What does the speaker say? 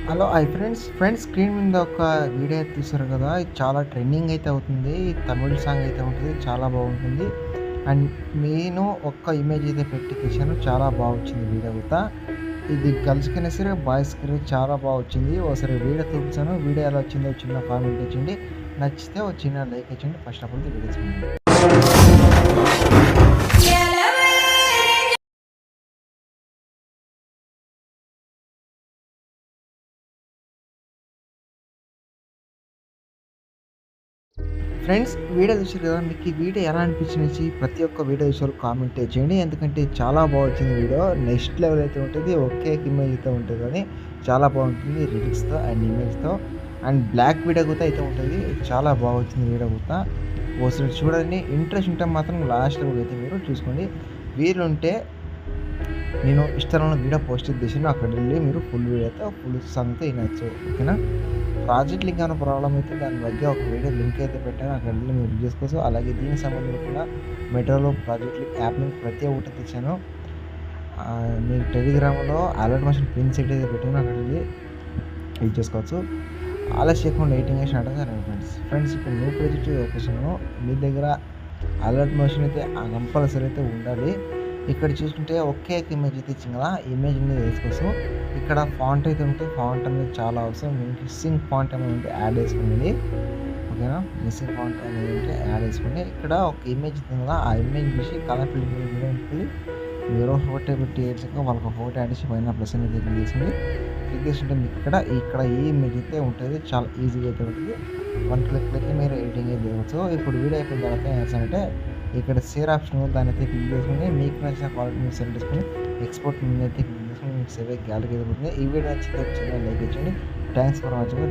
Hello hi friends screen మీద ఒక video అయితే చూసారు కదా! ఇది చాలా ట్రెండింగ్ అయితే అవుతుంది. తమిళ్ సాంగ్ అయితే ఉంటది. చాలా బాగుంటుంది. అండ్ నేను ఒక్క ఇమేజ్ అయితే పెట్టి తీశాను. చాలా వచ్చింది వీడియో కూడా. ఇది గర్ల్స్‌కైనా సరే, బాయ్స్‌కైనా చాలా వచ్చింది. ఒకసారి వీడియో చూపిస్తాను. వీడియో ఎలా వచ్చిందో చిన్న కామెంట్ ఇచ్చేయండి. నచ్చితే ఒక చిన్న లైక్ ఇచ్చేయండి. ఫస్ట్ ఆఫ్ ఆల్ వీడియో చూడండి. ఫ్రెండ్స్ వీడియో చూసారు కదా! మీకు ఈ వీడియో ఎలా అనిపించింది? ప్రతి ఒక్క వీడియో చూసారు కామెంట్ చేయండి. ఎందుకంటే చాలా వచ్చింది వీడియో. నెక్స్ట్ లెవెల్ అయితే ఉంటది. ఒకే ఇమేజ్ అయితే ఉంటది కానీ చాలా బాగుంటుంది. లిరిక్స్‌తో అండ్ ఇమేజ్‌తో అండ్ బ్లాక్ వీడియో కూడా అయితే ఉంటది. చాలా వచ్చింది వీడియో కూడా. ఒకసారి చూడండి. ఇంట్రెస్ట్ ఉంటే మాత్రం లాస్ట్ వరకు అయితే మీరు చూసుకోండి. వీలుంటే నేను ఇన్‌స్టాగ్రామ్‌లో వీడియో పోస్ట్ చేశాను. అక్కడెళ్ళి మీరు ఫుల్ వీడియోతో ఫుల్ సాంగ్‌తో వినొచ్చు. ఓకేనా? ప్రాజెక్ట్ లింక్ ఏమైనా ప్రాబ్లమ్ అయితే దాని మధ్య ఒక వీడియో లింక్ అయితే పెట్టాను. అక్కడెళ్ళి మీరు యూజ్ చేసుకోవచ్చు. అలాగే దీనికి సంబంధించిన మెట్రోలో ప్రాజెక్ట్ లింక్ యాప్ లింక్ ప్రతి ఒక్కటి తెచ్చాను. మీకు టెలిగ్రామ్‌లో అలర్ట్ మోషన్ పిన్ సెట్ అయితే పెట్టాను. అక్కడెళ్ళి యూజ్ చేసుకోవచ్చు. ఆలస్యం చేయకుండా ఎడిటింగ్ చేసినట్టు రండి ఫ్రెండ్స్ ఇప్పుడు న్యూ ప్రాజెక్ట్ వచ్చేసాను. మీ దగ్గర అలర్ట్ మోషన్ అయితే కంపల్సరీ అయితే ఉండాలి. ఇక్కడ చూసుకుంటే ఒకే ఇమేజ్ అయితే ఇచ్చింది కదా! ఇమేజ్ అనేది వేసుకోవచ్చు. ఇక్కడ ఫాంట్ అయితే ఉంటే ఫాంట్ అనేది చాలా అవసరం. మిస్సింగ్ ఫాంట్ అనేది ఉంటే యాడ్ చేసుకోండి. ఓకేనా? మిస్సింగ్ ఫాంట్ అనేది ఉంటే యాడ్ చేసుకోండి. ఇక్కడ ఒక ఇమేజ్ ఉంది కదా! ఆ ఇమేజ్ చూసి కలర్ ఫిల్లింగ్ వెళ్ళి మీరు ఫోటో పెట్టి ఏడ్చాక వాళ్ళకి ఫోటో యాడ్ చేసి పైన ప్లస్ అనేది క్లిక్ చేసింది. క్లిక్ చేస్తుంటే మీకు ఇక్కడ ఈ ఇమేజ్ అయితే ఉంటుంది. చాలా ఈజీగా అయితే ఉంటుంది. వన్ క్లిక్‌లకి మీరు ఎడిటింగ్ అయితే చేయవచ్చు. ఇప్పుడు వీడియో అయిపోయిన తర్వాత ఏం చేస్తారంటే ఇక్కడ షేర్ ఆప్షన్ ఉంది. దాన్ని అయితే క్లిక్ చేసుకొని మీకు నచ్చిన క్వాలిటీ మీరు సెలెక్ట్ చేసుకొని ఎక్స్‌పోర్ట్ మీద అయితే క్లిక్ చేసుకొని మీకు సేవ్ గ్యాలరీ అయితే పోతుంది. ఈ వీడియో నచ్చితే చిన్న లైక్ ఇచ్చేయండి. Thanks for watching.